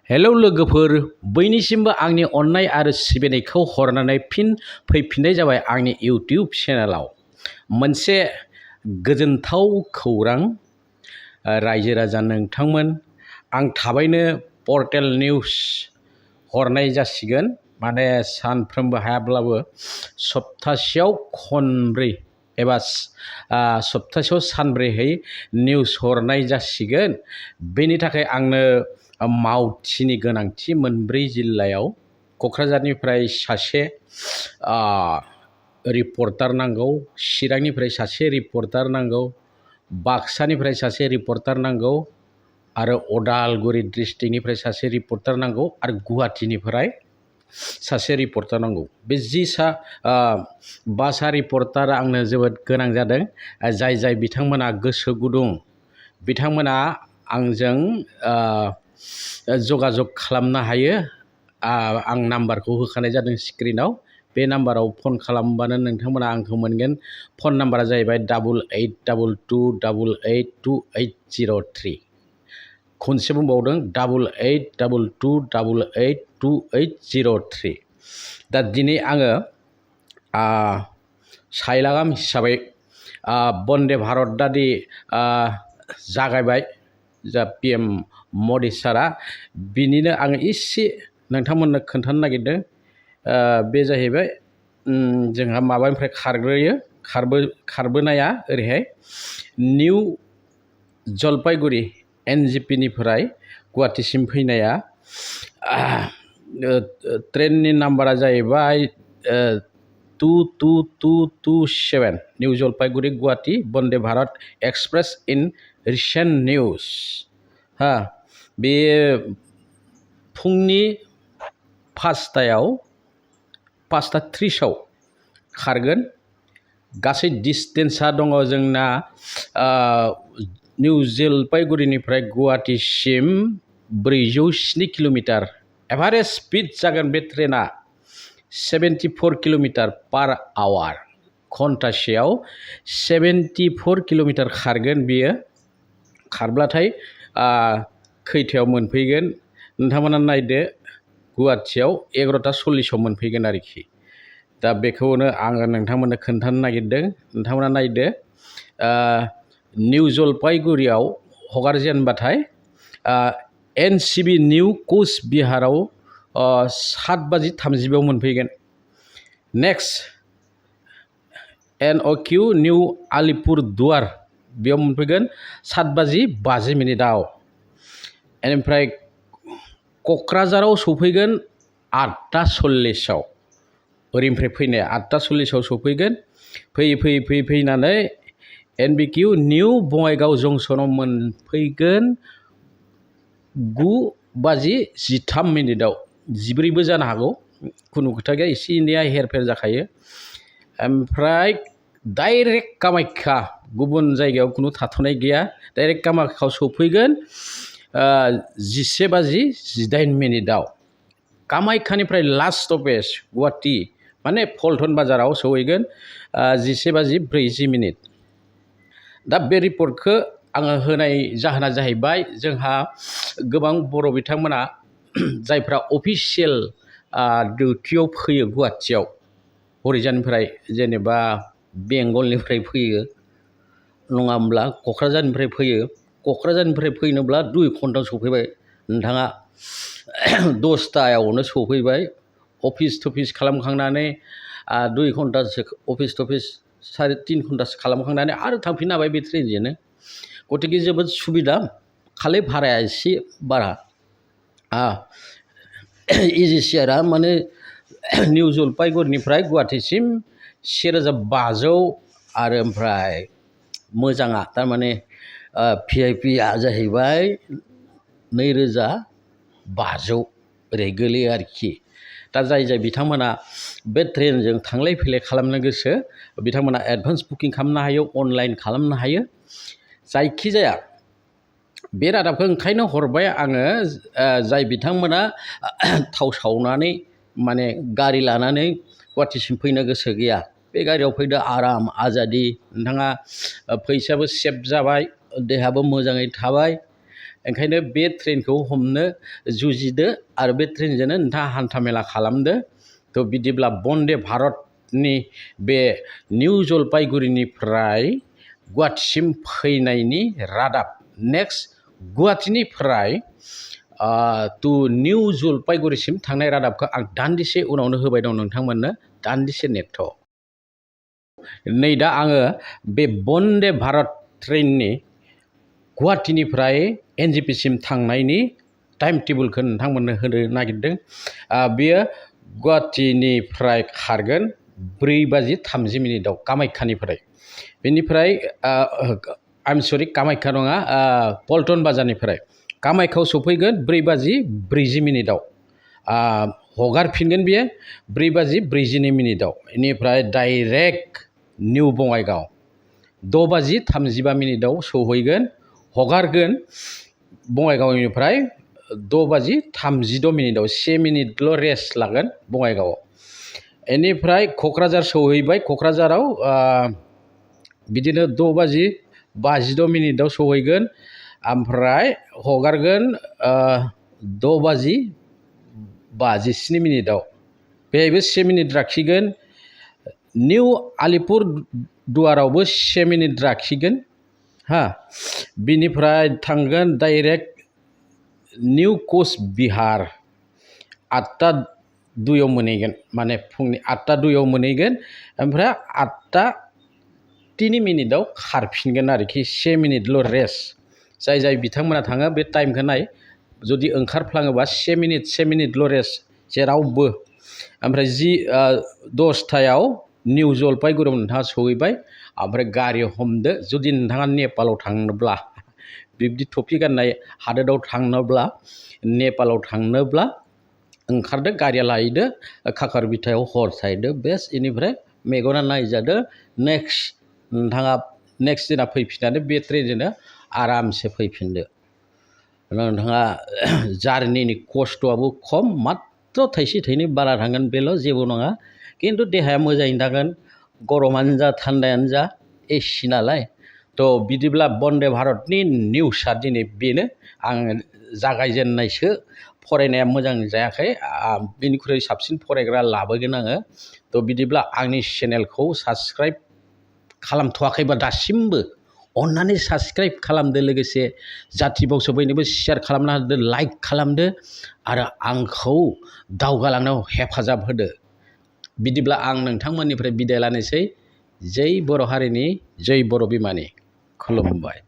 Hello लोगोफोर, बयनिसिमबो आंनि अननाय आरो सिबिनायखौ हरनानै फिन फैफिननाय जाबाय आंनि इउटिउब चेनेलाव। मोनसे गोजोनथाव खौरां रायजो राजा नोंथांमोन, आं थाबैनो पर्टेल निउस हरनाय जासिगोन। माने सानफ्रोमबो हायाब्लाबो सप्तासेयाव खनब्रै एबा सप्तासेयाव सानब्रैहै निउस हरनाय जासिगोन। बेनि थाखाय आंनो मावथिनि गोनांथि। मोनब्रै जिल्लायाव क'क्राझारनिफ्राय सासे रिपर्टार नांगौ, चिरांनिफ्राय सासे रिपर्टार नांगौ, बाक्सानिफ्राय सासे रिपर्टार नांगौ आरो अदालगुरि डिस्ट्रिक्टनिफ्राय सासे रिपर्टार नांगौ आरो गुवाहाटीनिफ्राय सासे रिपर्टार नांगौ। बे बासा रिपर्टार आंनो जोबोद गोनां जादों। जाय बिथांमोना गोसो गुदुं बिथांमोना आंजों जगाजग खालामनो हायो। आं नाम्बारखौ होखानाय जादों स्क्रिनाव। बे नाम्बाराव फन खालामबानो नोंथांमोना आंखौ मोनगोन। फन नाम्बारा जाहैबाय 8822282803। खनसे बुंबावदों 8822282803। दा दिनै आङो सायलागाम हिसाबै बन्दे भारत दादि जागायबाय जा PM मदि सारा, बिनिनो आङो एसे नोंथांमोननो खोन्थानो नागिरदों। बे जाहैबाय जोंहा माबानिफ्राय खारबोनाया ओरैहाय निउ जलपाइगुरि NGP निफ्राय गुवाहाटीसिम फैनाया ट्रेननि नाम्बारा जाहैबाय 22227 निउ जलपाइगुरि गुवाहाटी बन्दे Bharat express in recent news. बे फुंनि 5:30 खारगोन। गासै डिसटेन्सा दङ जोंना निउ जलपाइगुरिनिफ्राय गुवाहाटीसिम 407 किल'मिटार। एभारेज स्पिड जागोन बे ट्रेना 74 किल'मिटार पार आवार। घन्टासेयाव 74 किल'मिटार खारगोन बियो। खारब्लाथाय खैथायाव मोनफैगोन नोंथांमोना नायदो, गुवाहाटीयाव 11:40 मोनफैगोन आरोखि। दा बेखौनो आङो नोंथांमोननो खोन्थानो नागिरदों। नोंथांमोना नायदो, निउ जलपाइगुरियाव हगारजेनबाथाय NCB निउ कच बिहाराव 7:30 मोनफैगोन। नेक्स्ट NOQ निउ आलिपुरदुवार, बेयाव मोनफैगोन 7:50 बेनिफ्राय क'क्राझाराव सफैगोन 8:40। ओरैनिफ्राय फैनाया 8:40 सफैगोन। फैनानै NBQ निउ बङाइगाव जंसनाव मोनफैगोन 9:13। 10 जानो हागौ, खुनु खोथा गैया, एसे एनैया हेरफेर जाखायो। ओमफ्राय डाइरेक्ट कामाख्या, गुबुन जायगायाव खुनु थाथ'नाय गैया। डाइरेक्ट कामाख्याआव सफैगोन 11:18। कामाख्यानिफ्राय लास्ट स्टपेज गुवाहाटी माने पल्टन बाजाराव सहैगोन 11:40। दा बे रिपर्टखौ आङो होनाय जाहोना जाहैबाय, जोंहा गोबां बर' बिथांमोना जायफ्रा अफिसियेल डिउटियाव फैयो गुवाहाटीयाव, हरिजाननिफ्राय जेनेबा बेंगलनिफ्राय फैयो नङाब्ला क'क्राझारनिफ्राय फैयो। क'क्राझारनिफ्राय फैनोब्ला 2 घन्टायाव सफैबाय नोंथाङा। 10टायावनो सफैबाय। अफिस थफिस खालामखांनानै 2 घन्टासो अफिस थफिस 3.5 घन्टासो खालामखांनानै आरो थांफिननो हाबाय बे ट्रेनजोंनो। गतिके जोबोद सुबिदा, खालि भाराया एसे बारा। इजिसि आरो माने निउ जलपाइगुरिनिफ्राय गुवाहाटीसिम 1500 आरो ओमफ्राय मोजाङा थारमाने VIPया जाहैबाय 2500 ओरै गोलैयो आरोखि। दा जाय बिथांमोना बे ट्रेनजों थांलाय फैलाय खालामनो गोसो, बिथांमोना एडभान्स बुकिं खालामनो हायो, अनलाइन खालामनो हायो। जायखिजाया बे रादाबखौ ओंखायनो हरबाय आङो, जाय बिथांमोना थाव सावनानै माने गारि लानानै गुवाहाटीसिम फैनो गोसो गैया, बे गारियाव फैदो आराम आजादि। नोंथाङा फैसायाबो सेभ जाबाय, देहायाबो मोजाङै थाबाय। ओंखायनो बे ट्रेनखौ हमनो जुजिदो आरो बे ट्रेनजोंनो नोंथाङा हान्था मेला खालामदो। थ' बिदिब्ला बन्दे भारतनि बे निउ जलपाइगुरिनिफ्राय गुवाहाटिसिम फैनायनि रादाब नेक्स्ट गुवाहाटिनिफ्राय टु निउ जलपाइगुरिसिम थांनाय रादाबखौ आं दान्दिसे उनावनो होबाय दं नोंथांमोननो, दान्दिसे नेथ'। नै दा आङो बे बन्दे भारत ट्रेननि गुवाहाटिनिफ्राय NJP सिम थांनायनि टाइम टेबोलखौ नोंथांमोननो होनो नागिरदों। बेयो गुवाहाटिनिफ्राय खारगोन 4:30 कामाख्यानिफ्राय। बेनिफ्राय कामाख्या नङा, पल्टन बाजारनिफ्राय कामाख्याआव सफैगोन 4:40 हगारफिनगोन बियो 4:42 बेनिफ्राय डाइरेक्ट निउ बङाइगाव 6:35 सहैगोन, हगारगोन बङाइगावनिफ्राय 6:36 1 मिनिटल' रेस्ट लागोन बङाइगावआव। बेनिफ्राय क'क्राझार सहैबाय, क'क्राझाराव बिदिनो 6:52 सहैगोन, ओमफ्राय हगारगोन 6:57 बेहायबो 1 मिनिट लाखिगोन। निउ आलिपुर दुवारावबो 1 मिनिट लाखिगोन बिनिफ्राय थांगोन डाइरेक्ट निउ कच बिहार 8:02 मोनहैगोन, माने फुंनि 8:02 मोनहैगोन, ओमफ्राय 8:03 खारफिनगोन आरोखि 1 मिनिटल' रेस्ट। जाय बिथांमोना थाङो बे टाइमखौ नाय, जुदि ओंखारफ्लाङोबा 1 मिनिटल' रेस्ट जेरावबो। ओमफ्राय 10:00 निउ जलपाइगुरियाव नोंथाङा सहैबाय, ओमफ्राय गारि हमदो। जुदि नोंथाङा नेपालाव थांनोब्ला, बिब्दि टफि गाननाय हादोराव थांनोब्ला, नेपालाव थांनोब्ला ओंखारदो, गारिया लायदो, खाखारबिथायाव हर थाहैदो बेस्ट। बेनिफ्राय मेगना नायजादो, नोंथाङा नेक्स्ट दिना फैफिननानै बे ट्रेनजोंनो आरामसे फैफिनदो। नोंथाङा जार्निनि खस्थ'आबो खम, मात्र थाइसे थाइनै बारा थांगोन, बेल' जेबो नङा। खिन्थु देहाया मोजाङैनो थागोन, गरमानो जा थान्दायानो जा एसि नालाय। थ' बिदिब्ला बन्दे भारतनि निउसआ दिनै बेनो। आं जागायजेननायसो, फरायनाया मोजां जायाखै, बेनिख्रुइ साबसिन फरायग्रा लाबोगोन आङो। थ' बिदिब्ला आंनि चेनेलखौ साबस्क्राइब खालामथ'वाखैबा दासिमबो अन्नानै साबस्क्राइब खालामदो, लोगोसे जाथि बंस' बयनोबो शेयार खालामना होदो, लाइक खालामदो आरो आंखौ दावगालांनायाव हेफाजाब होदो। बिदिब्ला आं नोंथांमोननिफ्राय बिदाय लानोसै। जै बर' हारिनि, जै बर' बिमानि। खुलुमबाय।